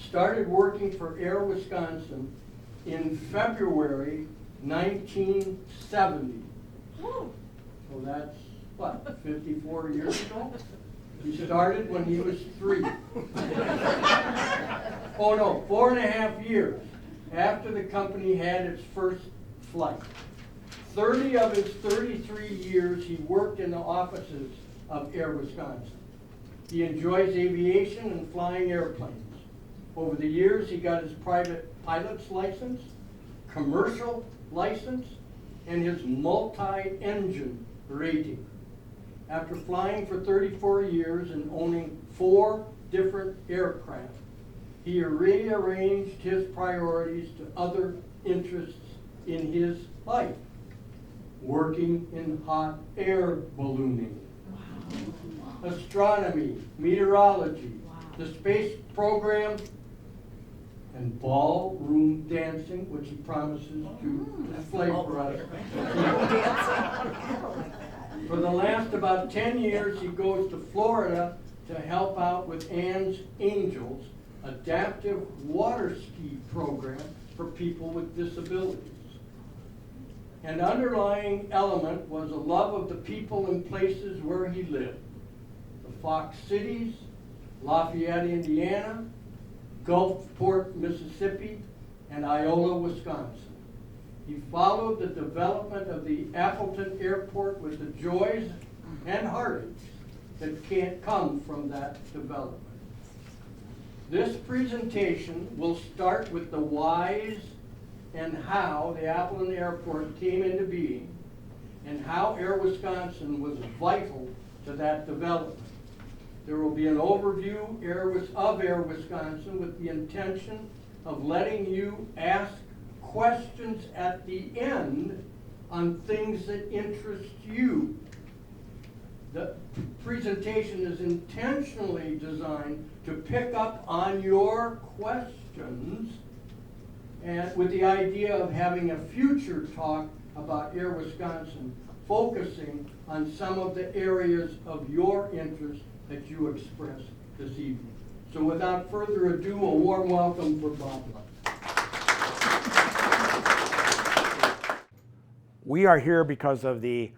started working for Air Wisconsin in February 1970. So that's, what, 54 years ago? He started when he was 3. Oh no, 4.5 years after the company had its first flight. 30 of his 33 years he worked in the offices of Air Wisconsin. He enjoys aviation and flying airplanes. Over the years he got his private pilot's license, commercial license, and his multi-engine rating. After flying for 34 years and owning 4 different aircraft, he rearranged his priorities to other interests in his life. Working in hot air ballooning, astronomy, meteorology, the space program, and ballroom dancing, which he promises to display for us. For the last about 10 years, he goes to Florida to help out with Ann's Angels, adaptive water ski program for people with disabilities. An underlying element was a love of the people and places where he lived. The Fox Cities, Lafayette, Indiana, Gulfport, Mississippi, and Iola, Wisconsin. He followed the development of the Appleton Airport with the joys and heartaches that can't come from that development. This presentation will start with the whys and how the Appleton Airport came into being and how Air Wisconsin was vital to that development. There will be an overview of Air Wisconsin with the intention of letting you ask questions at the end on things that interest you. The presentation is intentionally designed to pick up on your questions, and with the idea of having a future talk about Air Wisconsin, focusing on some of the areas of your interest that you expressed this evening. So without further ado, a warm welcome for Bob Lundt. We are here because of the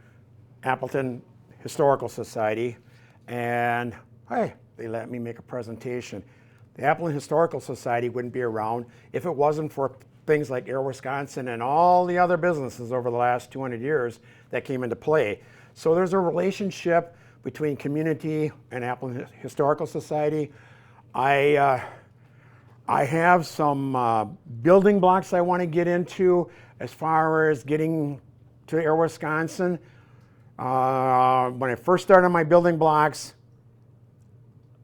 Appleton Historical Society, and hey, they let me make a presentation. The Appleton Historical Society wouldn't be around if it wasn't for things like Air Wisconsin and all the other businesses over the last 200 years that came into play. So there's a relationship between community and Appleton Historical Society. I have some building blocks I want to get into as far as getting to Air Wisconsin. When I first started on my building blocks,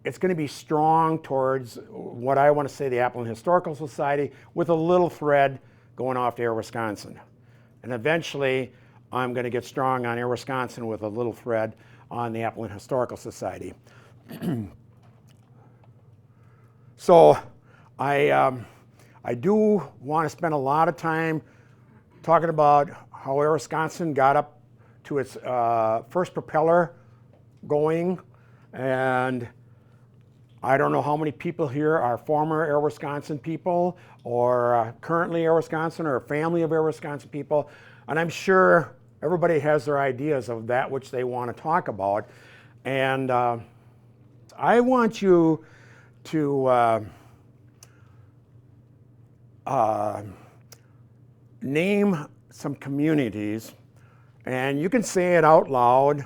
it's going to be strong towards what I want to say the Appleton Historical Society with a little thread going off to Air Wisconsin. And eventually, I'm going to get strong on Air Wisconsin with a little thread on the Appleton Historical Society. So I do want to spend a lot of time talking about how Air Wisconsin got up to its first propeller going, and I don't know how many people here are former Air Wisconsin people or currently Air Wisconsin or a family of Air Wisconsin people, and I'm sure everybody has their ideas of that which they want to talk about. And I want you to name some communities, and you can say it out loud.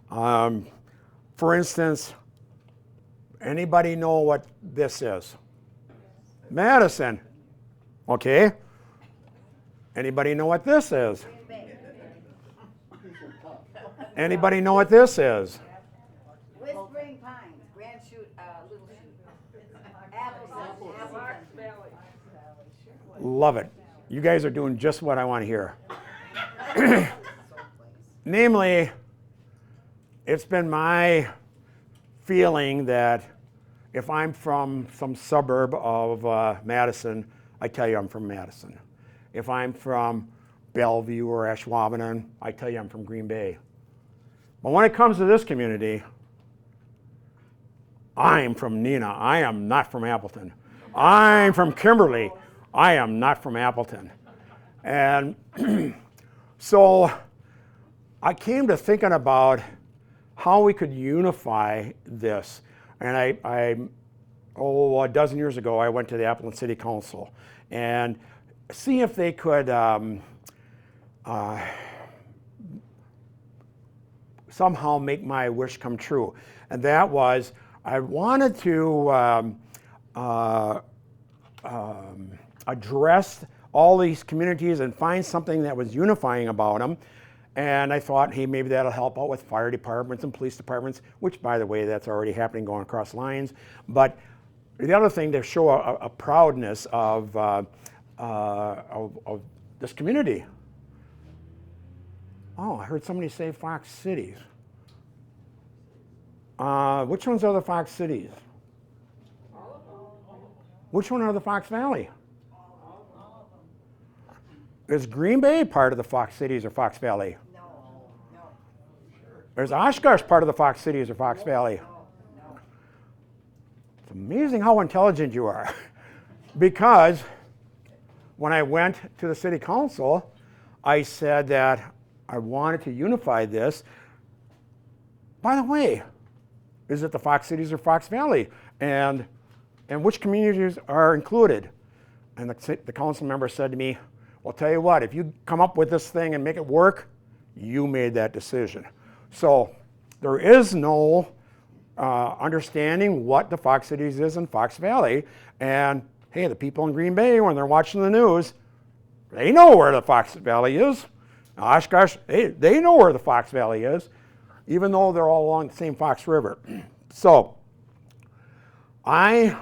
For instance, anybody know what this is? Madison. Okay. Anybody know what this is? Anybody know what this is? Whispering Pines, Grand Chute, Little Chute, Appleton, Fox Valley. Love it. You guys are doing just what I want to hear. Namely, it's been my feeling that if I'm from some suburb of Madison, I tell you I'm from Madison. If I'm from Bellevue or Ashwaubenon, I tell you I'm from Green Bay. But when it comes to this community, I'm from Neenah. I am not from Appleton. I'm from Kimberly. I am not from Appleton. And so I came to thinking about how we could unify this. And a dozen years ago, I went to the Appleton City Council and see if they could somehow make my wish come true. And that was, I wanted to address all these communities and find something that was unifying about them. And I thought, hey, maybe that'll help out with fire departments and police departments, which, by the way, that's already happening going across lines. But the other thing, to show a proudness of this community. Oh, I heard somebody say Fox Cities. Which ones are the Fox Cities? Which one are the Fox Valley? Is Green Bay part of the Fox Cities or Fox Valley? No. Is Oshkosh part of the Fox Cities or Fox Valley? No. It's amazing how intelligent you are. Because when I went to the city council, I said that I wanted to unify this. By the way, is it the Fox Cities or Fox Valley? And which communities are included? And the council member said to me, well, tell you what, if you come up with this thing and make it work, you made that decision. So there is no understanding what the Fox Cities is in Fox Valley. And hey, the people in Green Bay, when they're watching the news, they know where the Fox Valley is. Oshkosh, they know where the Fox Valley is, even though they're all along the same Fox River. So I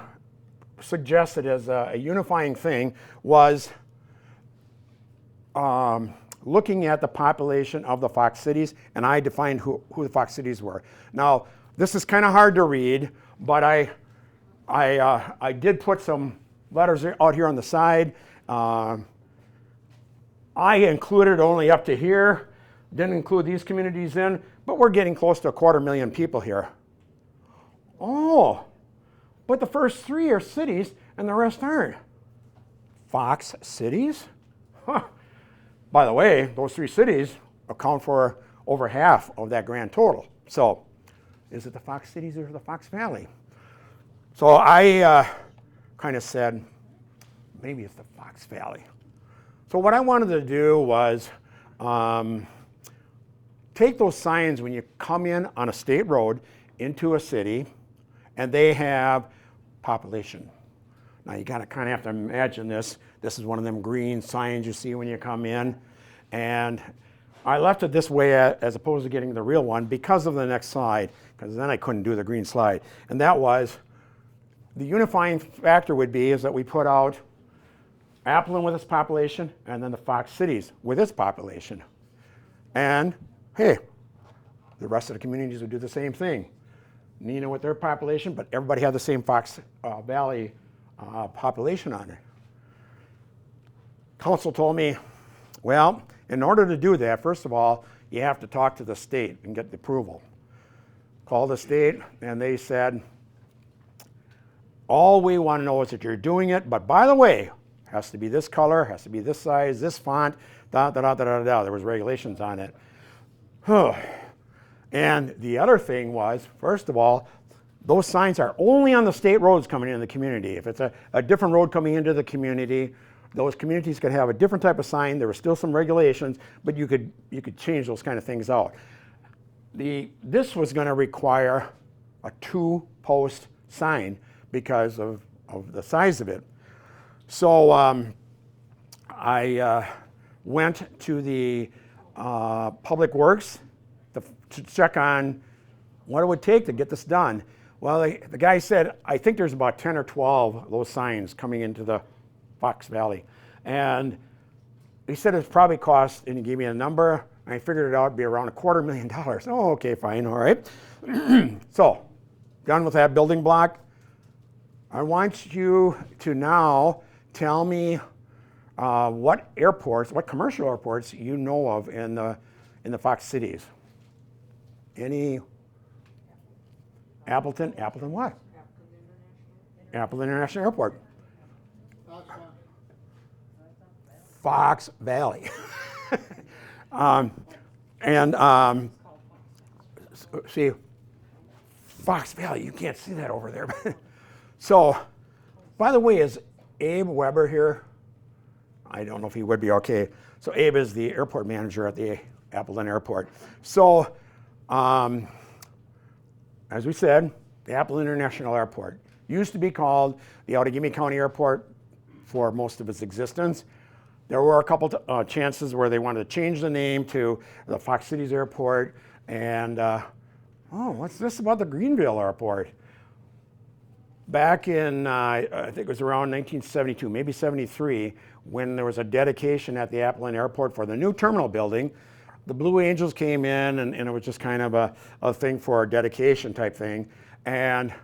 suggested as a unifying thing was looking at the population of the Fox Cities, and I defined who the Fox Cities were. Now, this is kind of hard to read, but I did put some letters out here on the side. I included only up to here, didn't include these communities in, but we're getting close to 250,000 people here. Oh, but the first 3 are cities and the rest aren't. Fox Cities? Huh. By the way, those 3 cities account for over half of that grand total. So, is it the Fox Cities or the Fox Valley? So I kind of said, maybe it's the Fox Valley. So what I wanted to do was take those signs when you come in on a state road into a city, and they have population. Now you got to kind of have to imagine this. This is one of them green signs you see when you come in. And I left it this way as opposed to getting the real one because of the next slide, because then I couldn't do the green slide. And that was, the unifying factor would be is that we put out Appleton with its population and then the Fox Cities with its population. And hey, the rest of the communities would do the same thing. Neenah with their population, but everybody had the same Fox Valley population on it. Council told me, well, in order to do that, first of all, you have to talk to the state and get the approval. Called the state, and they said, all we want to know is that you're doing it, but by the way, has to be this color, has to be this size, this font, da da da da da da. There was regulations on it. And the other thing was, first of all, those signs are only on the state roads coming into the community. If it's a different road coming into the community, those communities could have a different type of sign. There were still some regulations, but you could change those kind of things out. This was going to require a 2-post sign because of the size of it. So I went to the Public Works to check on what it would take to get this done. Well, the guy said, I think there's about 10 or 12 of those signs coming into the Fox Valley. And he said it probably cost, and he gave me a number, and I figured it out to be around $250,000. Oh, okay, fine, all right. So, done with that building block. I want you to now tell me what commercial airports you know of in the Fox Cities. Any? Appleton what? Appleton International Airport. Fox Valley. See, Fox Valley, you can't see that over there. So, by the way, is Abe Weber here? I don't know if he would be okay. So Abe is the airport manager at the Appleton Airport. So, as we said, the Appleton International Airport used to be called the Outagamie County Airport for most of its existence. There were a couple chances where they wanted to change the name to the Fox Cities Airport. And, what's this about the Greenville Airport? Back in, I think it was around 1972, maybe 73, when there was a dedication at the Appleton Airport for the new terminal building, the Blue Angels came in, and it was just kind of a thing for a dedication type thing. And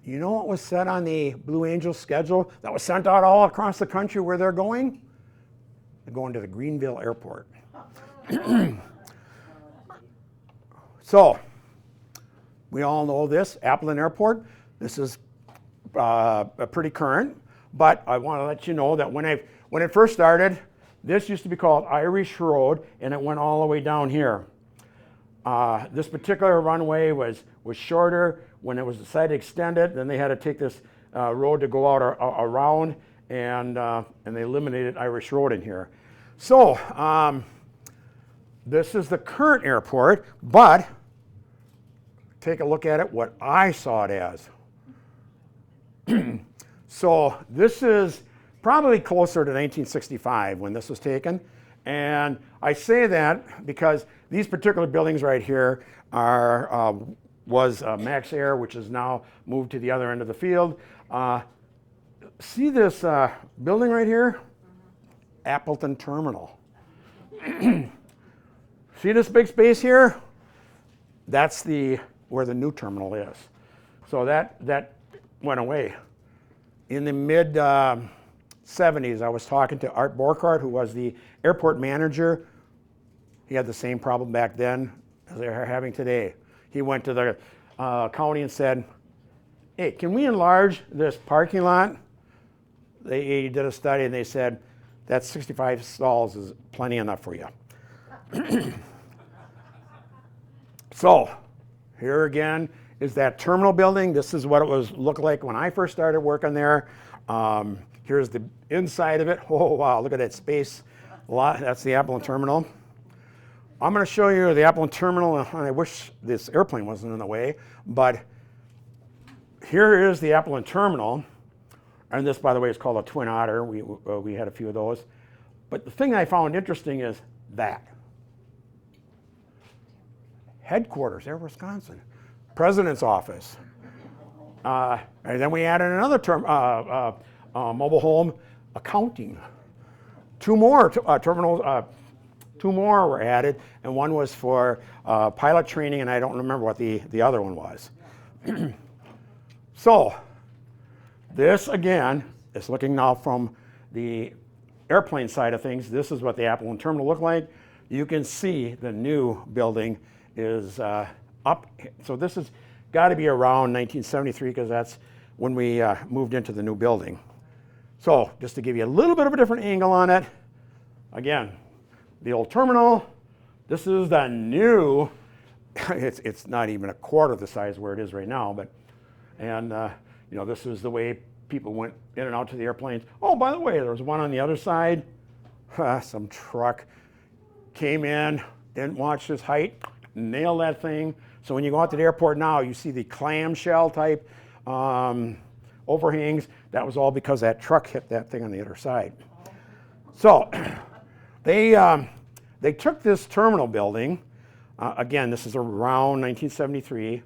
you know what was said on the Blue Angels schedule that was sent out all across the country where they're going? They're going to the Greenville Airport. So, we all know this, Appleton Airport. This is pretty current, but I want to let you know that when it first started, this used to be called Irish Road, and it went all the way down here. This particular runway was shorter. When it was decided to extend it, then they had to take this road to go out around, and they eliminated Irish Road in here. So this is the current airport, but take a look at it, what I saw it as. So this is probably closer to 1965 when this was taken. And I say that because these particular buildings right here was Max Air, which is now moved to the other end of the field. See this building right here? Appleton Terminal. See this big space here? That's where the new terminal is. So that went away. In the mid 70s, I was talking to Art Borkart, who was the airport manager. He had the same problem back then as they're having today. He went to the county and said, hey, can we enlarge this parking lot? They did a study and they said, that 65 stalls is plenty enough for you. So, here again is that terminal building. This is what it looked like when I first started working there. Here's the inside of it. Oh, wow, look at that space. That's the Appleton Terminal. I'm going to show you the Appleton Terminal. I wish this airplane wasn't in the way, but here is the Appleton Terminal. And this, by the way, is called a Twin Otter. We had a few of those. But the thing I found interesting is that. Headquarters, there, Wisconsin. President's office. And then we added another mobile home, accounting. Two more terminals. Two more were added, and one was for pilot training, and I don't remember what the other one was. So, this again is looking now from the airplane side of things. This is what the Appleton Terminal looked like. You can see the new building is up. So this has got to be around 1973 because that's when we moved into the new building. So just to give you a little bit of a different angle on it, again, the old terminal, this is the new, it's not even a quarter of the size where it is right now, but, and you know, this is the way people went in and out to the airplanes. Oh, by the way, there was one on the other side. Some truck came in, didn't watch his height, nailed that thing. So when you go out to the airport now, you see the clamshell type overhangs. That was all because that truck hit that thing on the other side. So they took this terminal building. Again, this is around 1973.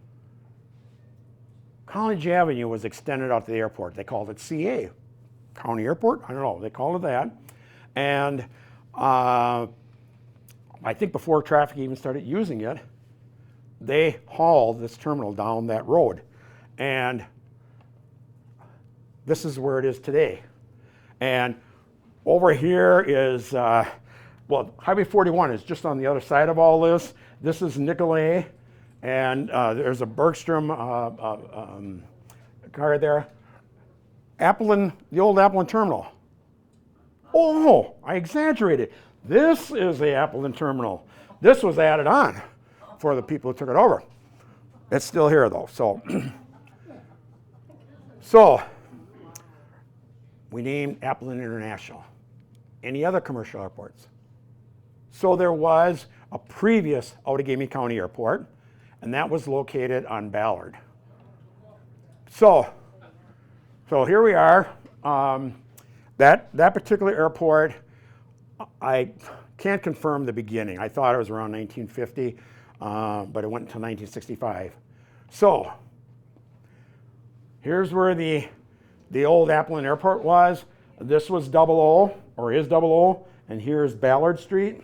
College Avenue was extended out to the airport. They called it CA, County Airport. I don't know. They called it that. And I think before traffic even started using it, they hauled this terminal down that road. And this is where it is today. And over here is, well, Highway 41 is just on the other side of all this. This is Nicolay, and there's a Bergstrom car there. Appleton, the old Appleton Terminal. Oh, I exaggerated. This is the Appleton terminal. This was added on for the people who took it over. It's still here though, so. So, we named Appleton International. Any other commercial airports? So there was a previous Outagamie County Airport, and that was located on Ballard. So here we are. That particular airport, I can't confirm the beginning. I thought it was around 1950, but it went until 1965. So here's where the old Appleton Airport was. This was 00, or is 00, and here's Ballard Street.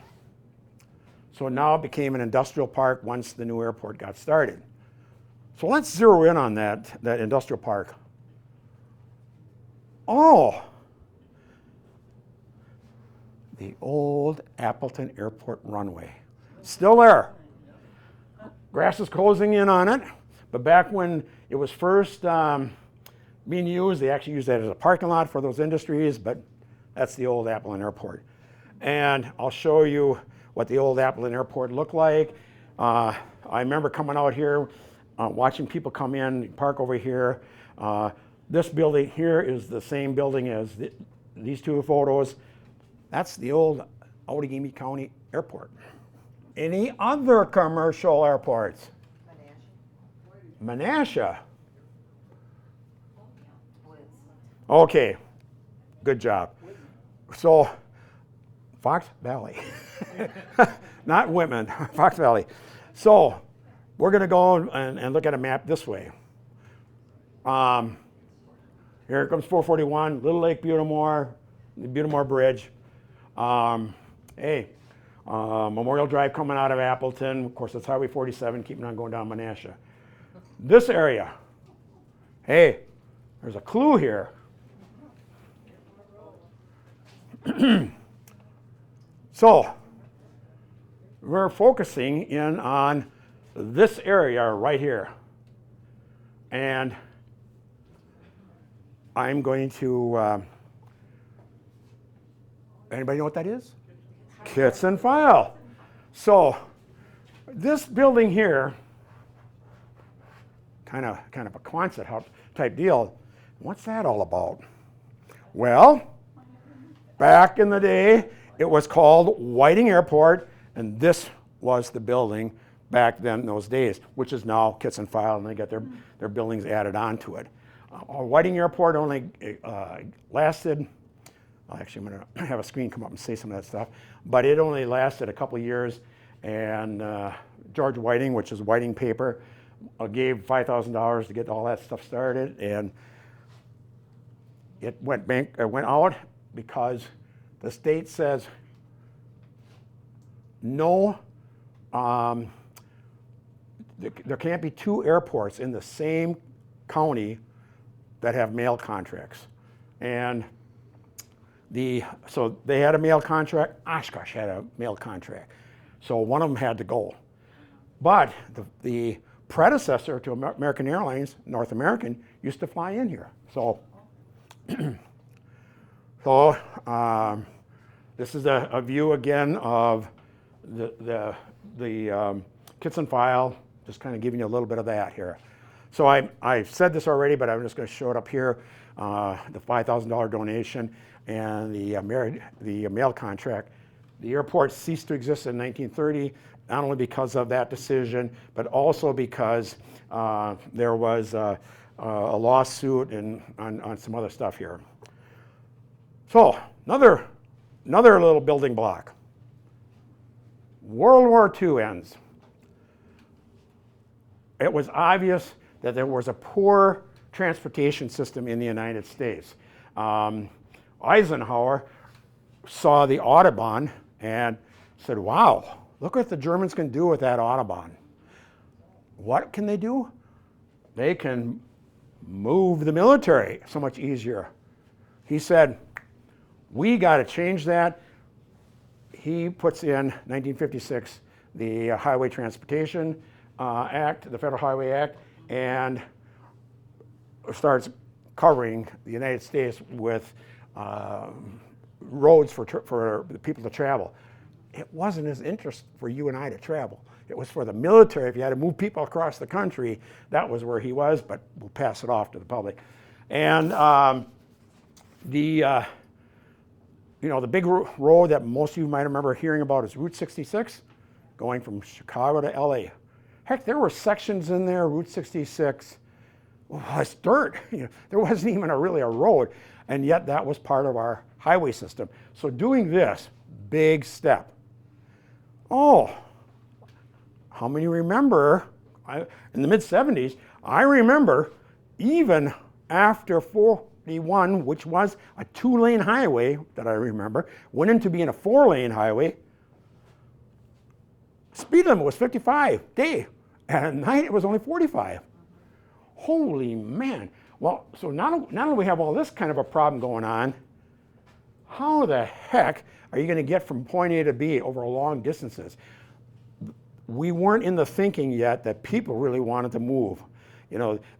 So now it became an industrial park once the new airport got started. So let's zero in on that industrial park. Oh, the old Appleton Airport runway. Still there. Grass is closing in on it, but back when it was first being used, they actually used that as a parking lot for those industries, but that's the old Appleton Airport. And I'll show you what the old Appleton Airport looked like. I remember coming out here, watching people come in, park over here. This building here is the same building as these two photos. That's the old Outagamie County Airport. Any other commercial airports? Menasha. Okay, good job. So, Fox Valley, not Whitman, Fox Valley. So, we're going to go and look at a map this way. Here comes 441, Little Lake Butamore, the Butamore Bridge. Memorial Drive coming out of Appleton. Of course, that's Highway 47, keeping on going down Menasha. This area, hey, there's a clue here. So, we're focusing in on this area right here. And I'm going to, anybody know what that is? Kits and File. So, this building here, kind of a Quonset hut type deal. What's that all about? Well, back in the day, it was called Whiting Airport, and this was the building back then in those days, which is now Kits and File, and they got their buildings added onto it. Whiting Airport only lasted, actually I'm going to have a screen come up and say some of that stuff, but it only lasted a couple of years, and George Whiting, which is Whiting Paper, gave $5,000 to get all that stuff started, and it went out because the state says no, there can't be two airports in the same county that have mail contracts. And so they had a mail contract, Oshkosh had a mail contract. So one of them had to go. But the predecessor to American Airlines, North American, used to fly in here. So, this is a view again of the Kits and File, just kind of giving you a little bit of that here. So I've said this already, but I'm just going to show it up here, the $5,000 donation and the mail contract. The airport ceased to exist in 1930, not only because of that decision, but also because there was a lawsuit and on some other stuff here. So another little building block. World War II ends. It was obvious that there was a poor transportation system in the United States. Eisenhower saw the Autobahn and said, wow, look what the Germans can do with that Autobahn. What can they do? They can move the military so much easier. He said, we got to change that. He puts in 1956 the Highway Transportation Act, the Federal Highway Act, and starts covering the United States with roads for the people to travel. It wasn't as interest for you and I to travel. It was for the military. If you had to move people across the country, that was where he was, but we'll pass it off to the public. And the big road that most of you might remember hearing about is Route 66, going from Chicago to LA. Heck, there were sections in there, Route 66, it's dirt. There wasn't even really a road, and yet that was part of our highway system. So doing this, big step. Oh, how many remember, in the mid-70s, I remember even after 41, which was a 2-lane highway that I remember, went into being a 4-lane highway, speed limit was 55 day, and at night it was only 45. Holy man. Well, so not only do we have all this kind of a problem going on, how the heck are you going to get from point A to B over long distances? We weren't in the thinking yet that people really wanted to move.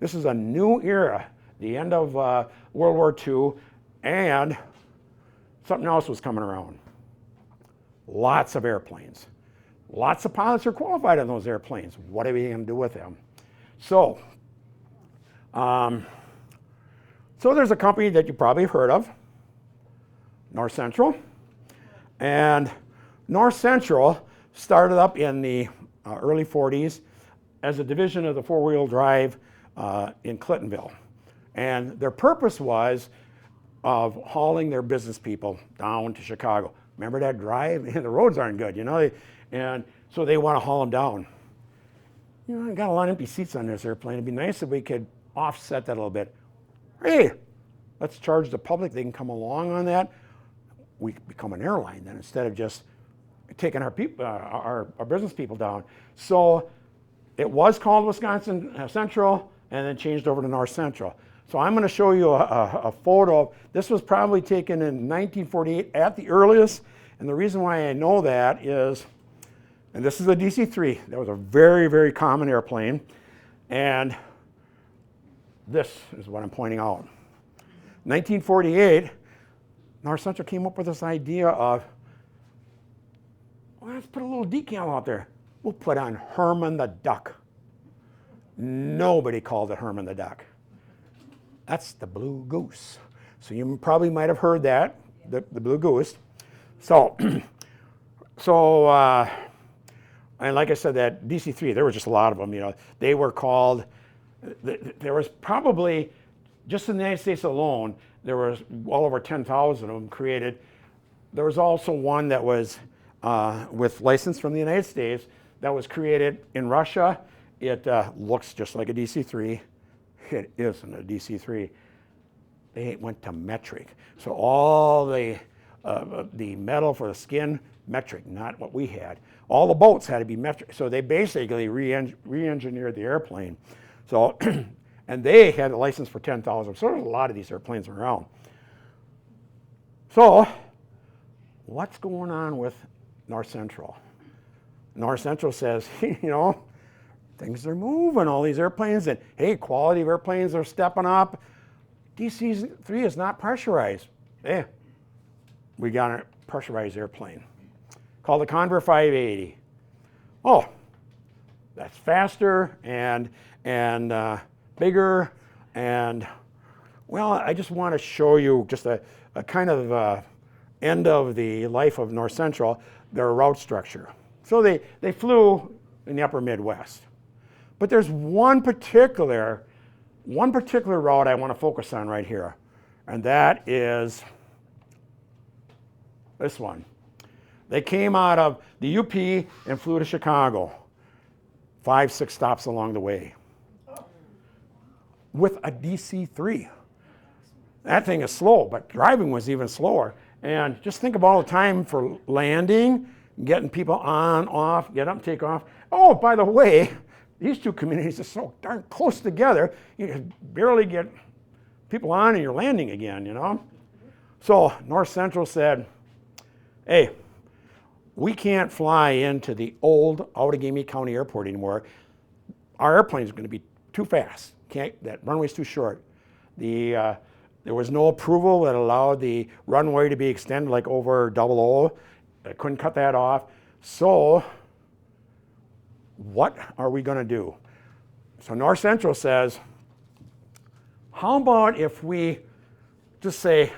This is a new era, the end of World War II, and something else was coming around. Lots of airplanes. Lots of pilots are qualified on those airplanes. What are we going to do with them? So there's a company that you probably heard of, North Central. And North Central started up in the early 40s as a division of the four-wheel drive in Clintonville. And their purpose was of hauling their business people down to Chicago. Remember that drive? The roads aren't good, and so they want to haul them down. I got a lot of empty seats on this airplane. It'd be nice if we could offset that a little bit. Hey, let's charge the public. They can come along on that. We become an airline then instead of just taking our people, our business people down. So it was called Wisconsin Central and then changed over to North Central. So I'm going to show you a photo. This was probably taken in 1948 at the earliest. And the reason why I know that is, and this is a DC-3. That was a very, very common airplane. And this is what I'm pointing out. 1948, North Central came up with this idea of, well, let's put a little decal out there. We'll put on Herman the Duck. Nobody called it Herman the Duck. That's the Blue Goose. So you probably might have heard that, the Blue Goose. So, and like I said, that DC-3, there were just a lot of them. They were called. There was probably, just in the United States alone, there was well over 10,000 of them created. There was also one that was with license from the United States that was created in Russia. It looks just like a DC-3. It isn't a DC-3. They went to metric. So all the metal for the skin, metric, not what we had. All the bolts had to be metric. So they basically re-engineered the airplane. So, and they had a license for 10,000. So there's a lot of these airplanes around. So what's going on with North Central? North Central says, things are moving, all these airplanes, and hey, quality of airplanes are stepping up. DC-3 is not pressurized. Hey, we got a pressurized airplane called the Convair 580. Oh, that's faster and bigger, and well, I just want to show you just a kind of end of the life of North Central, their route structure. So they flew in the upper Midwest. But there's one particular route I want to focus on right here, and that is this one. They came out of the UP and flew to Chicago, 5-6 stops along the way, with a DC-3. That thing is slow, but driving was even slower. And just think of all the time for landing, getting people on, off, get up, take off. Oh, by the way, these two communities are so darn close together, you can barely get people on and you're landing again, So North Central said, hey, we can't fly into the old Outagamie County Airport anymore. Our airplane is going to be too fast. That runway's too short. The There was no approval that allowed the runway to be extended like over Double O. I couldn't cut that off. So what are we going to do? So North Central says, how about if we just say,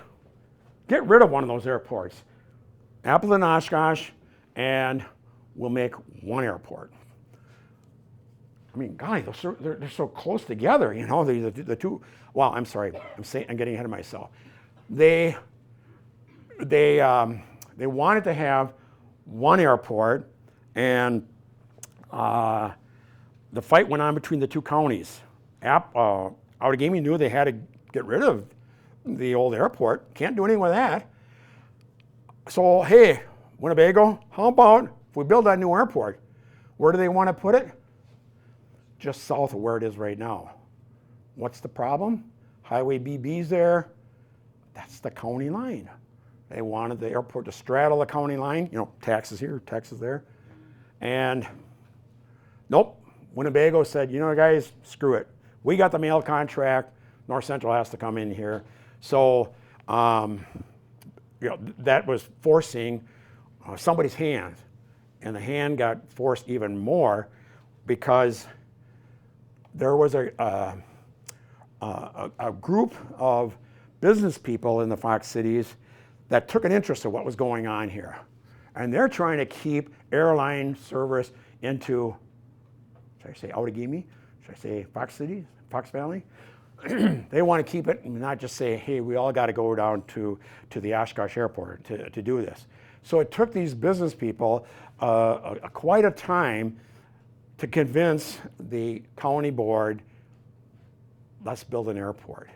get rid of one of those airports, Appleton, Oshkosh, and we'll make one airport. I mean, golly, they're so close together, you know, the two. Well, I'm sorry, I'm getting ahead of myself. They wanted to have one airport, and the fight went on between the two counties. Outagamie knew they had to get rid of the old airport. Can't do anything with that. So, hey, Winnebago, how about if we build that new airport? Where do they want to put it? Just south of where it is right now. What's the problem? Highway BB's there. That's the county line. They wanted the airport to straddle the county line. You know, taxes here, taxes there. And nope, Winnebago said, you know, guys, screw it. We got the mail contract. North Central has to come in here. So, you know, that was forcing somebody's hand. And the hand got forced even more because there was a group of business people in the Fox cities that took an interest in what was going on here. And they're trying to keep airline service into, should I say Outagamie? Should I say Fox City, Fox Valley? They want to keep it and not just say, hey, we all got to go down to the Oshkosh airport to do this. So it took these business people quite a time to convince the county board, let's build an airport.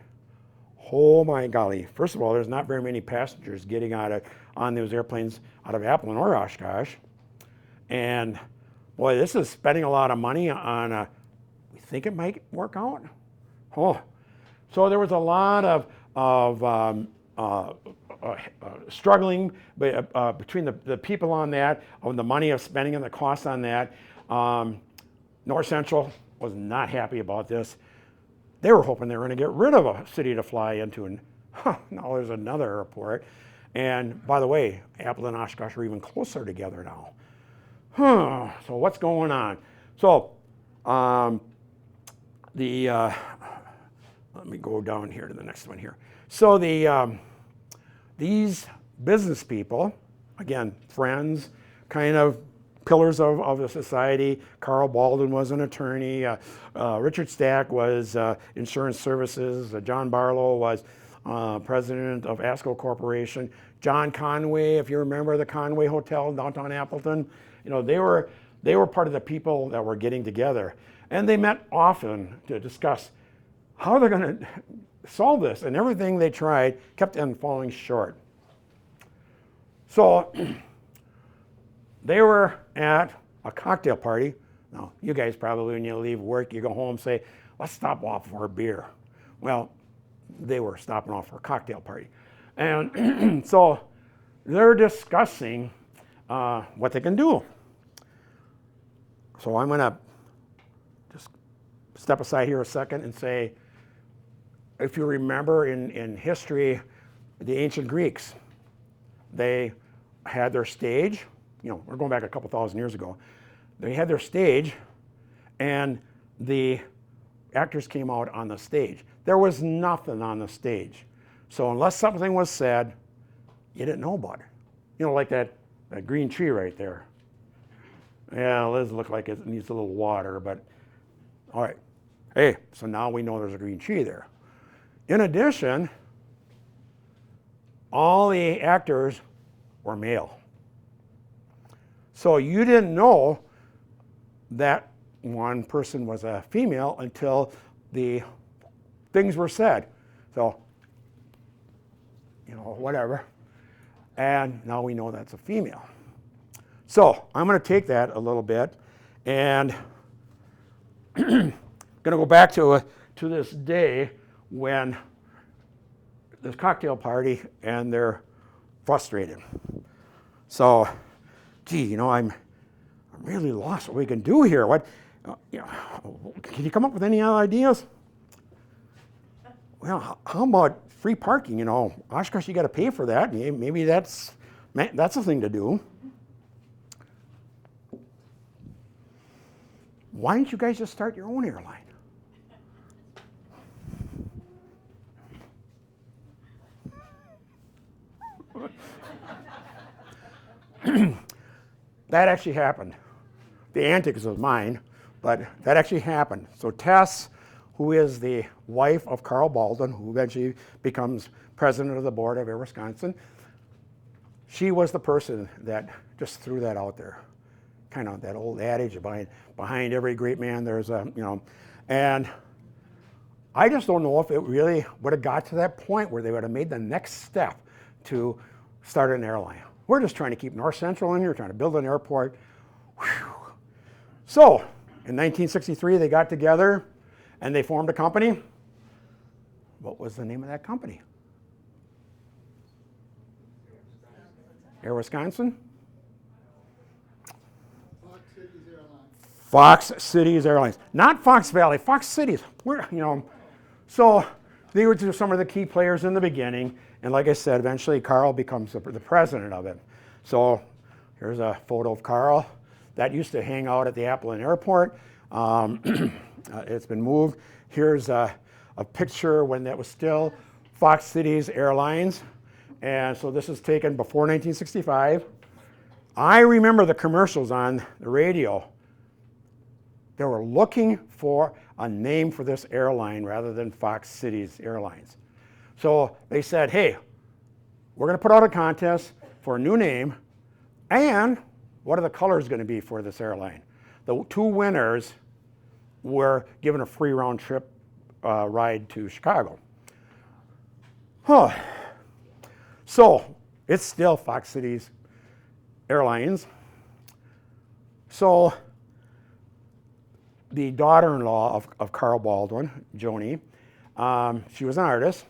Oh my golly. First of all, there's not very many passengers getting on those airplanes out of Appleton or Oshkosh. And boy, this is spending a lot of money on we think it might work out. Oh, so there was a lot of struggling between the people on that, on the money of spending and the cost on that. North Central was not happy about this. They were hoping they were going to get rid of a city to fly into, and now there's another airport. And by the way, Appleton and Oshkosh are even closer together now. So what's going on? So let me go down here to the next one here. So these business people, again, friends, kind of pillars of the society. Carl Baldwin was an attorney. Richard Stack was insurance services. John Barlow was president of ASCO Corporation. John Conway, if you remember the Conway Hotel in downtown Appleton, you know, they were part of the people that were getting together. And they met often to discuss how they're going to solve this. And everything they tried kept on falling short. So they were at a cocktail party. Now, you guys probably, when you leave work, you go home and say, let's stop off for a beer. Well, they were stopping off for a cocktail party. And so they're discussing what they can do. So I'm going to just step aside here a second and say, if you remember in history, the ancient Greeks, they had their stage. You know, we're going back a couple thousand years ago. They had their stage, and the actors came out on the stage. There was nothing on the stage. So unless something was said, you didn't know about it. You know, like that green tree right there. Yeah, it doesn't look like it needs a little water, but all right. Hey, so now we know there's a green tree there. In addition, all the actors were male. So you didn't know that one person was a female until the things were said. So, you know, whatever. And now we know that's a female. So I'm going to take that a little bit and going to go back to this day when this cocktail party and they're frustrated. So, gee, you know, I'm really lost what we can do here. What, you know, can you come up with any ideas? Well, how about free parking, you know, Oshkosh, you got to pay for that. Maybe that's a thing to do. Why don't you guys just start your own airline? That actually happened. The antics was mine, but that actually happened. So Tess, who is the wife of Carl Baldwin, who eventually becomes president of the board of Air Wisconsin, she was the person that just threw that out there. Kind of that old adage, behind every great man there's a, you know, and I just don't know if it really would have got to that point where they would have made the next step to start an airline. We're just trying to keep North Central in here, trying to build an airport. Whew. So, in 1963, they got together and they formed a company. What was the name of that company? Air Wisconsin? Fox Cities Airlines. Not Fox Valley, Fox Cities. We're, you know, so they were just some of the key players in the beginning. And like I said, eventually Carl becomes the president of it. So here's a photo of Carl. That used to hang out at the Appleton Airport. It's been moved. Here's a picture when that was still Fox Cities Airlines. And so this is taken before 1965. I remember the commercials on the radio. They were looking for a name for this airline rather than Fox Cities Airlines. So they said, hey, we're going to put out a contest for a new name, and what are the colors going to be for this airline? The two winners were given a free round trip ride to Chicago. Huh. So it's still Fox Cities Airlines. So the daughter-in-law of Carl Baldwin, Joni, she was an artist.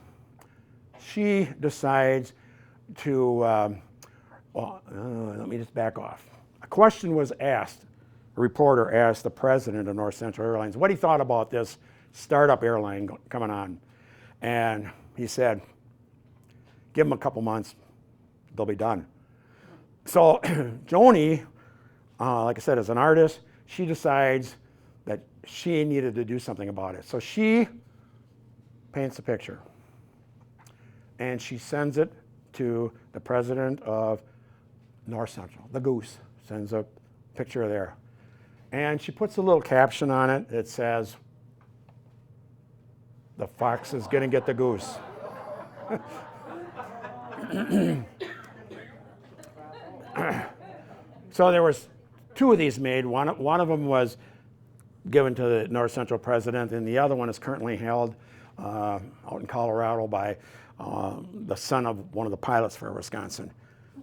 She decides to, let me just back off. A question was asked, a reporter asked the president of North Central Airlines what he thought about this startup airline coming on. And he said, give them a couple months, they'll be done. So Joni, like I said, is an artist. She decides that she needed to do something about it. So she paints a picture. And she sends it to the president of North Central, the Goose, sends a picture there. And she puts a little caption on it that says, the fox is going to get the goose. So there was two of these made. One of them was given to the North Central president, and the other one is currently held out in Colorado by the son of one of the pilots for Wisconsin.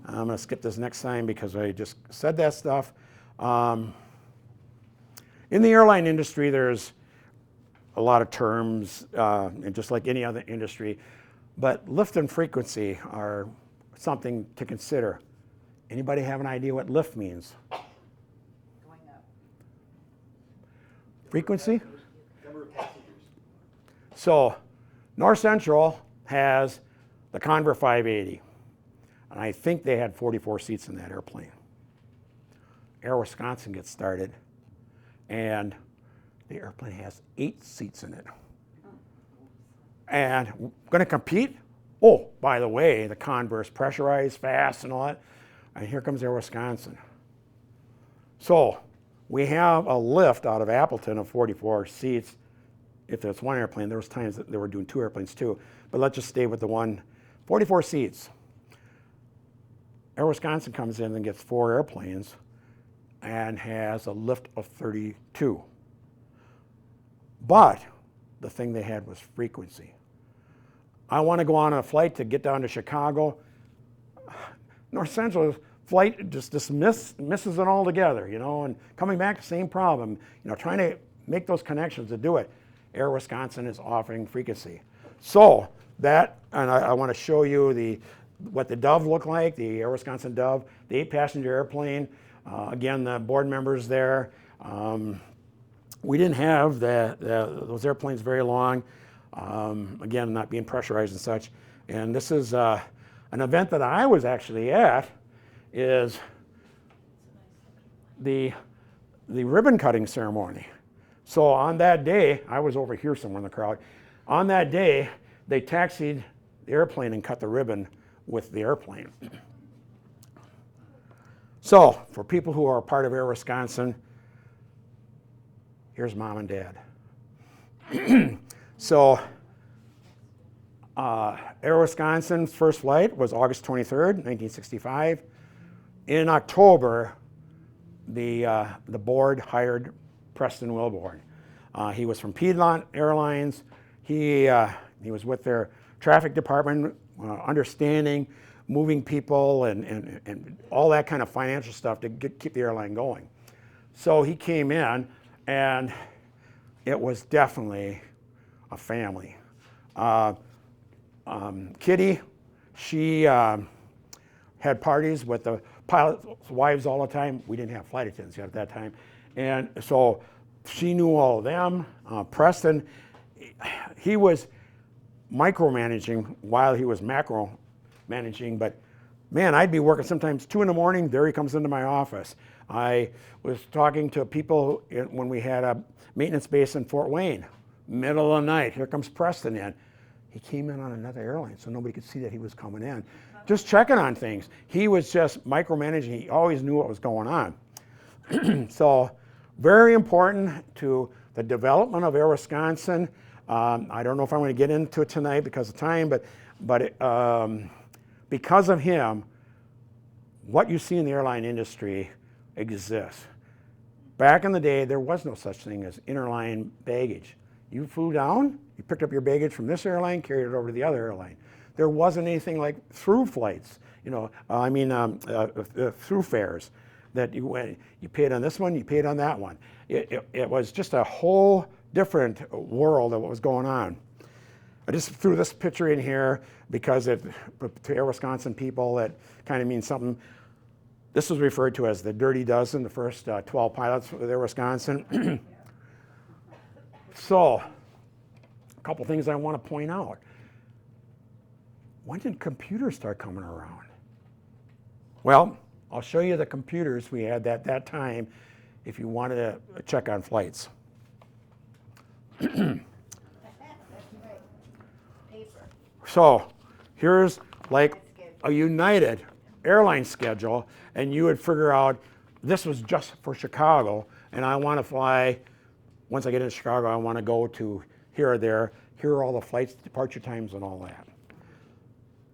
I'm going to skip this next time because I just said that stuff. In the airline industry, there's a lot of terms, and just like any other industry, but lift and frequency are something to consider. Anybody have an idea what lift means? Going up. Frequency? So North Central has the Convair 580, and I think they had 44 seats in that airplane. Air Wisconsin gets started, and the airplane has 8 seats in it. And going to compete? Oh, by the way, the Convair is pressurized, fast, and all that. And here comes Air Wisconsin. So we have a lift out of Appleton of 44 seats. If there's one airplane, there was times that they were doing 2 airplanes too. But let's just stay with the one, 44 seats. Air Wisconsin comes in and gets 4 airplanes and has a lift of 32. But the thing they had was frequency. I want to go on a flight to get down to Chicago. North Central flight just misses it altogether, you know, and coming back, the same problem, you know, trying to make those connections to do it. Air Wisconsin is offering frequency. So that, and I want to show you what the Dove looked like, the Air Wisconsin Dove, the 8-passenger airplane. Again, the board members there. We didn't have those airplanes very long. Again, not being pressurized and such. And this is an event that I was actually at, is the ribbon cutting ceremony. So on that day, I was over here somewhere in the crowd. On that day, they taxied the airplane and cut the ribbon with the airplane. So for people who are part of Air Wisconsin, here's mom and dad. So Air Wisconsin's first flight was August 23rd, 1965. In October, the board hired Preston Wilborn. He was from Piedmont Airlines. He was with their traffic department, understanding moving people and all that kind of financial stuff to keep the airline going. So he came in, and it was definitely a family. Kitty, she had parties with the pilots' wives all the time. We didn't have flight attendants yet at that time. And so she knew all of them. Preston, he was micromanaging while he was macro managing, but man, I'd be working sometimes 2 in the morning, there he comes into my office. I was talking to people when we had a maintenance base in Fort Wayne. Middle of the night, here comes Preston in. He came in on another airline, so nobody could see that he was coming in. Just checking on things. He was just micromanaging. He always knew what was going on. So very important to the development of Air Wisconsin. I don't know if I'm going to get into it tonight because of time, but because of him, what you see in the airline industry exists. Back in the day, there was no such thing as interline baggage. You flew down, you picked up your baggage from this airline, carried it over to the other airline. There wasn't anything like through flights, through fares that you paid on this one, you paid on that one. It was just a whole different world of what was going on. I just threw this picture in here because to Air Wisconsin people, that kind of means something. This was referred to as the Dirty Dozen, the first 12 pilots with Air Wisconsin. So, a couple things I want to point out. When did computers start coming around? Well, I'll show you the computers we had at that time if you wanted to check on flights. That's right. Paper. So, here's like a United airline schedule, and you would figure out this was just for Chicago, and I want to fly. Once I get into Chicago, I want to go to here or there. Here are all the flights, departure times, and all that.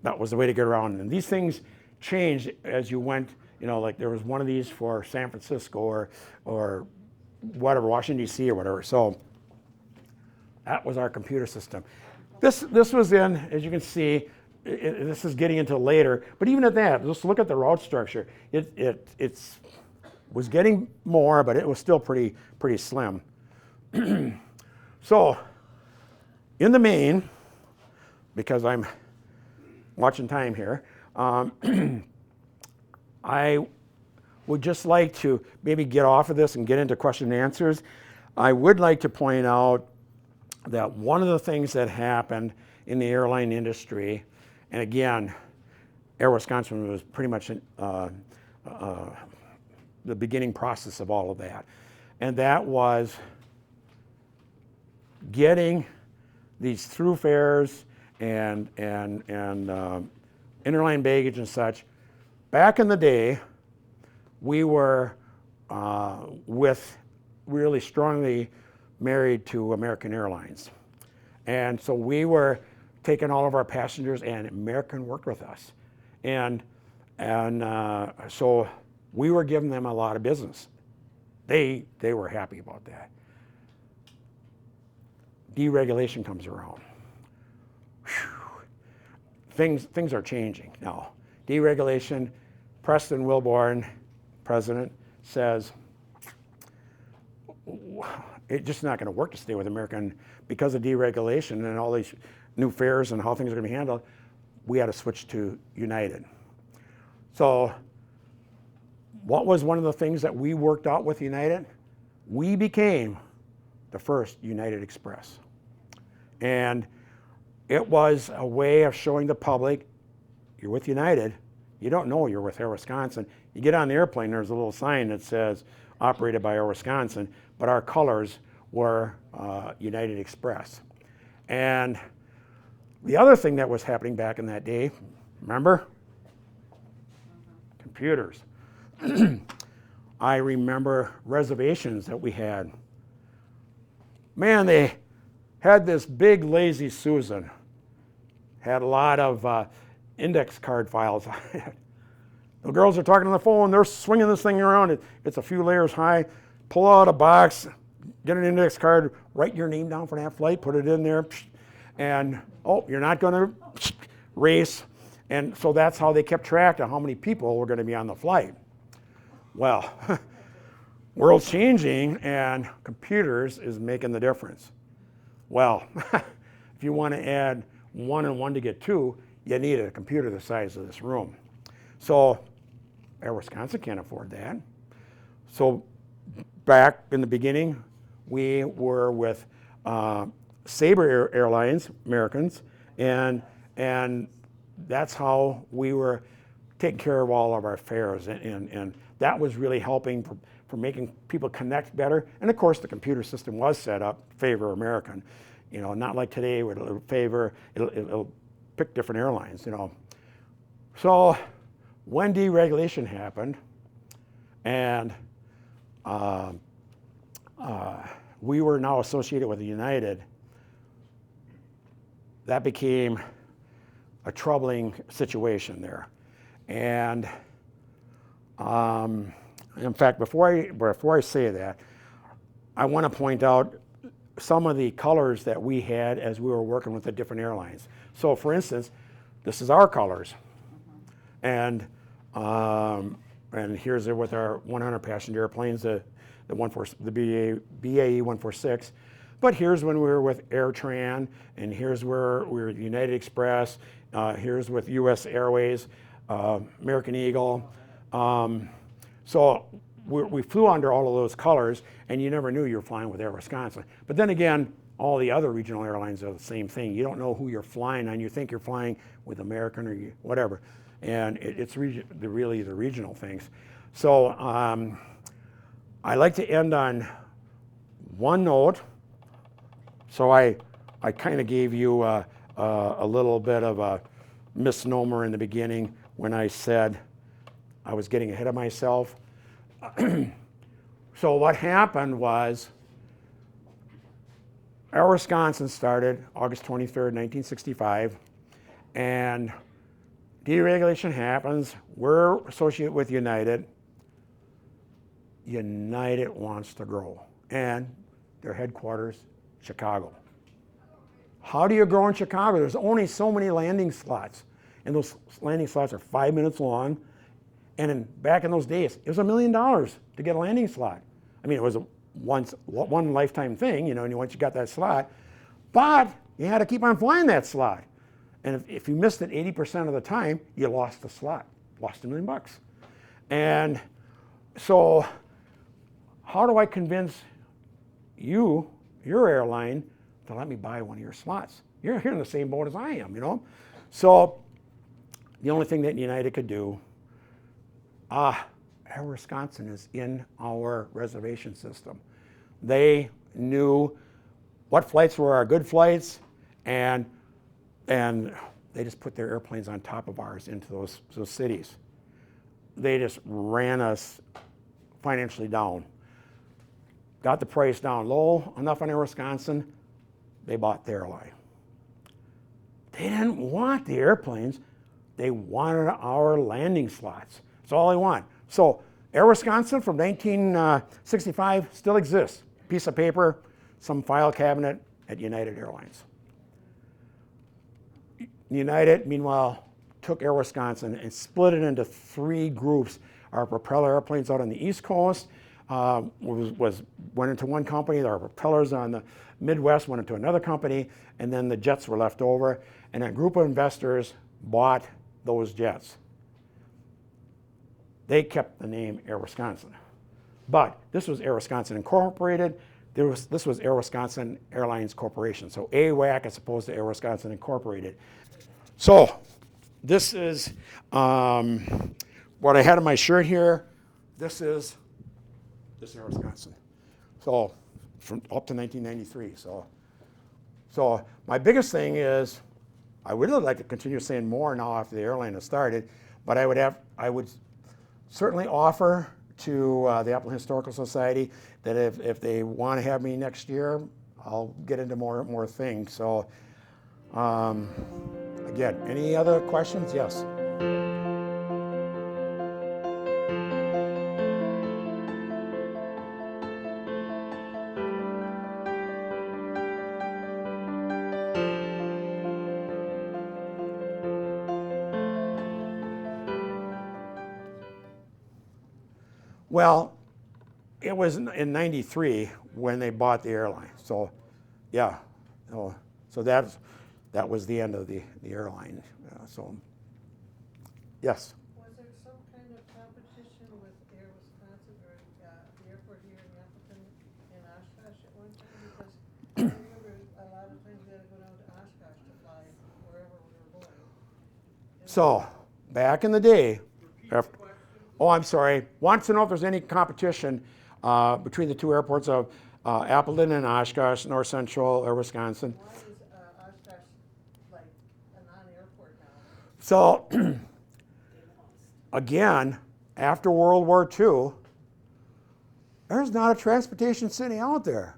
That was the way to get around. And these things changed as you went, like there was one of these for San Francisco or whatever, Washington, D.C. or whatever. So that was our computer system. This was in, as you can see, this is getting into later, but even at that, just look at the route structure. It was getting more, but it was still pretty slim. So, in the main, because I'm watching time here, I would just like to maybe get off of this and get into question and answers. I would like to point out that one of the things that happened in the airline industry, and again, Air Wisconsin was pretty much the beginning process of all of that, and that was getting these through fares and interline baggage and such. Back in the day, we were really strongly married to American Airlines. And so we were taking all of our passengers, and American worked with us. And so we were giving them a lot of business. They were happy about that. Deregulation comes around. Whew. Things are changing now. Deregulation, Preston Wilborn, president, says, it's just not going to work to stay with American because of deregulation and all these new fares and how things are going to be handled. We had to switch to United. So what was one of the things that we worked out with United? We became the first United Express. And it was a way of showing the public, you're with United, you don't know you're with Air Wisconsin. You get on the airplane, there's a little sign that says operated by Air Wisconsin, but our colors were United Express. And the other thing that was happening back in that day, remember? Computers. I remember reservations that we had. Man, they had this big lazy Susan. Had a lot of index card files. The girls are talking on the phone, they're swinging this thing around. It's a few layers high. Pull out a box, get an index card, write your name down for that flight, put it in there, and oh, you're not going to race. And so that's how they kept track of how many people were going to be on the flight. Well, world's changing and computers is making the difference. Well, if you want to add 1 and 1 to get 2, you need a computer the size of this room. So Air Wisconsin can't afford that. So back in the beginning, we were with Sabre Airlines, Americans, and that's how we were taking care of all of our fares, and that was really helping for making people connect better. And of course, the computer system was set up favor American, you know, not like today where it'll favor, it'll pick different airlines, you know. So when deregulation happened, and we were now associated with United, that became a troubling situation there. And in fact, before I say that, I want to point out some of the colors that we had as we were working with the different airlines. So for instance, this is our colors. And here's it with our 100 passenger airplanes, the BAE 146. But here's when we were with AirTran, and here's where we were with United Express, here's with US Airways, American Eagle. So we flew under all of those colors, and you never knew you were flying with Air Wisconsin. But then again, all the other regional airlines are the same thing. You don't know who you're flying on. You think you're flying with American or whatever. And it's really the regional things. So I like to end on one note. So I kind of gave you a little bit of a misnomer in the beginning when I said I was getting ahead of myself. So what happened was Air Wisconsin started August 23rd, 1965, and deregulation happens. We're associated with United. United wants to grow, and their headquarters, Chicago. How do you grow in Chicago? There's only so many landing slots, and those landing slots are 5 minutes long. And back in those days, it was $1 million to get a landing slot. I mean, it was a one lifetime thing, you know, and once you got that slot, but you had to keep on flying that slot. And if you missed it 80% of the time, you lost the slot, lost $1 million. And so how do I convince you, your airline, to let me buy one of your slots? You're in the same boat as I am, you know? So the only thing that United could do, Air Wisconsin is in our reservation system. They knew what flights were our good flights, and they just put their airplanes on top of ours into those cities. They just ran us financially down. Got the price down low enough on Air Wisconsin, they bought the airline. They didn't want the airplanes, they wanted our landing slots. That's all they want. So Air Wisconsin from 1965 still exists. Piece of paper, some file cabinet at United Airlines. United, meanwhile, took Air Wisconsin and split it into 3 groups. Our propeller airplanes out on the East Coast went into one company. Our propellers on the Midwest went into another company, and then the jets were left over. And a group of investors bought those jets. They kept the name Air Wisconsin. But this was Air Wisconsin Incorporated. this was Air Wisconsin Airlines Corporation, so AWAC as opposed to Air Wisconsin Incorporated. So this is what I had on my shirt here. This is Air Wisconsin. So from up to 1993. So my biggest thing is, I would really like to continue saying more now after the airline has started, but I would certainly offer to the Appleton Historical Society that if they want to have me next year, I'll get into more things. So again, any other questions? Yes. Well, it was in '93 when they bought the airline. So, yeah, so that was the end of the airline. So, yes. Was there some kind of competition with Air Wisconsin or the airport here in Appleton and Oshkosh at one time? Because I remember a lot of times we had to go down to Oshkosh to fly wherever we were going. So, back in the day, oh, I'm sorry. Wants to know if there's any competition between the two airports of Appleton and Oshkosh, North Central, or Wisconsin. Why is Oshkosh like a non-airport now? So, again, after World War II, there's not a transportation city out there.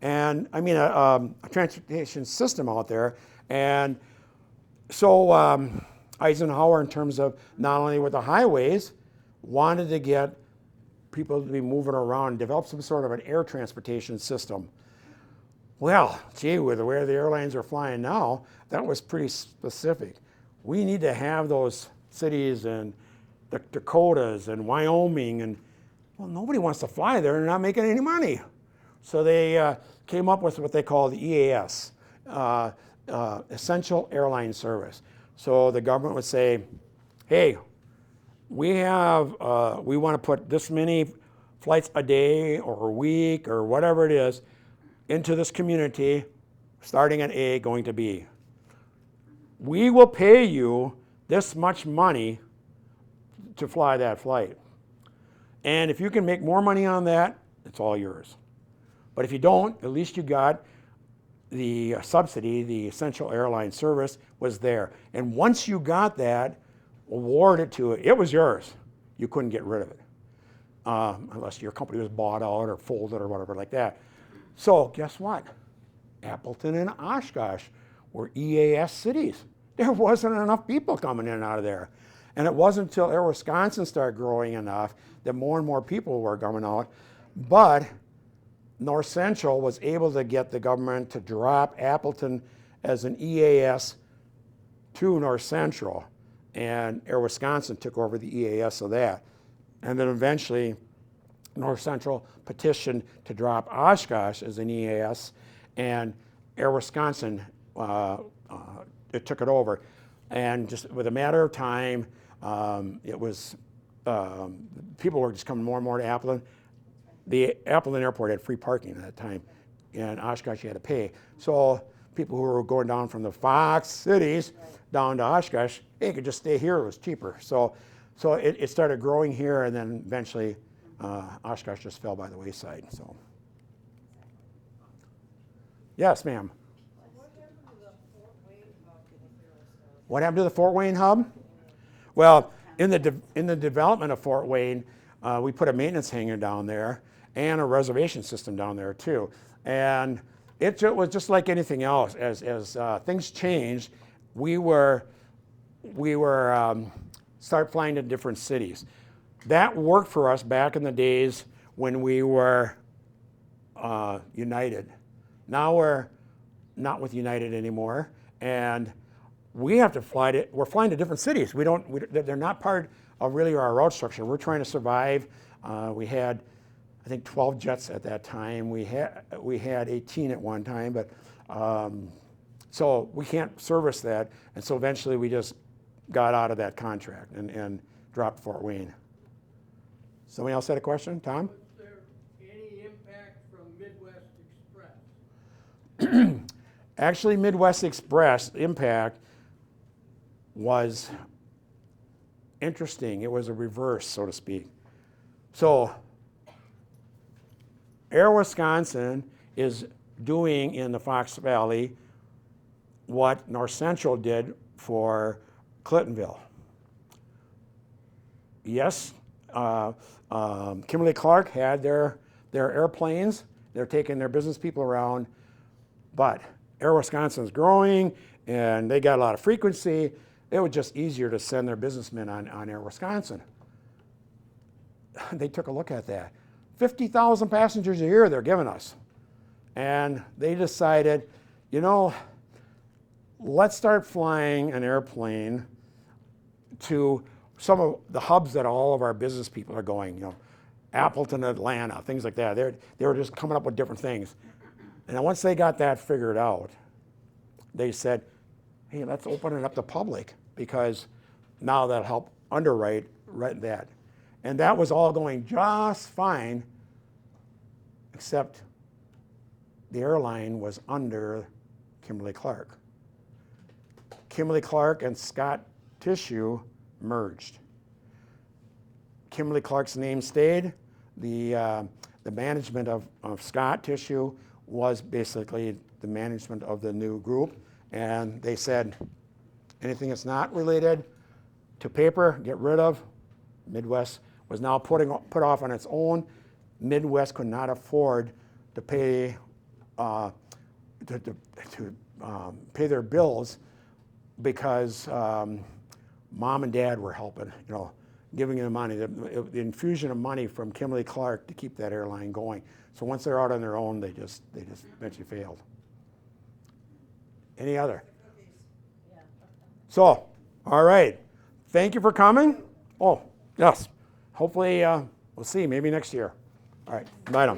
And, I mean, a transportation system out there. And so, Eisenhower, in terms of not only with the highways, wanted to get people to be moving around and develop some sort of an air transportation system. Well, gee, with the way the airlines are flying now, that was pretty specific. We need to have those cities in the Dakotas and Wyoming, and well, nobody wants to fly there. They're not making any money. So they came up with what they call the EAS, Essential Airline Service. So the government would say, hey, we want to put this many flights a day or a week or whatever it is into this community, starting at A, going to B. We will pay you this much money to fly that flight. And if you can make more money on that, it's all yours. But if you don't, at least you got the subsidy, the Essential Airline Service was there. And once you got that, awarded to it, it was yours. You couldn't get rid of it unless your company was bought out or folded or whatever like that. So guess what? Appleton and Oshkosh were EAS cities. There wasn't enough people coming in and out of there. And it wasn't until Air Wisconsin started growing enough that more and more people were coming out. But North Central was able to get the government to drop Appleton as an EAS to North Central. And Air Wisconsin took over the EAS of that. And then eventually, North Central petitioned to drop Oshkosh as an EAS, and Air Wisconsin it took it over. And just with a matter of time, it was people were just coming more and more to Appleton. The Appleton Airport had free parking at that time, and Oshkosh you had to pay. So people who were going down from the Fox cities down to Oshkosh, they could just stay here. It was cheaper. So it started growing here, and then eventually Oshkosh just fell by the wayside. So, yes, ma'am. What happened to the Fort Wayne hub? Well, in the development of Fort Wayne, we put a maintenance hangar down there and a reservation system down there too. And it was just like anything else. As things changed, we were start flying to different cities. That worked for us back in the days when we were United. Now we're not with United anymore, and we have to fly we're flying to different cities. They're not part of really our route structure. We're trying to survive. We had, I think, 12 jets at that time. We had 18 at one time, but so we can't service that. And so eventually we just got out of that contract and dropped Fort Wayne. Somebody else had a question? Tom? Was there any impact from Midwest Actually, Midwest Express impact was interesting. It was a reverse, so to speak. So, Air Wisconsin is doing in the Fox Valley what North Central did for Clintonville. Yes, Kimberly-Clark had their airplanes. They're taking their business people around, but Air Wisconsin's growing and they got a lot of frequency. It was just easier to send their businessmen on Air Wisconsin. They took a look at that. 50,000 passengers a year they're giving us. And they decided, you know, let's start flying an airplane to some of the hubs that all of our business people are going, you know, Appleton, Atlanta, things like that. They were just coming up with different things. And then once they got that figured out, they said, hey, let's open it up to public because now that'll help underwrite that. And that was all going just fine, except the airline was under Kimberly-Clark. Kimberly-Clark and Scott Tissue merged. Kimberly-Clark's name stayed. The management of Scott Tissue was basically the management of the new group, and they said anything that's not related to paper, get rid of. Midwest was now put off on its own. Midwest could not afford to pay pay their bills because mom and dad were helping, you know, giving them money, the infusion of money from Kimberly-Clark to keep that airline going. So once they're out on their own, they just eventually failed. Any other? So, all right. Thank you for coming. Oh, yes. Hopefully, we'll see, maybe next year. All right, invite them.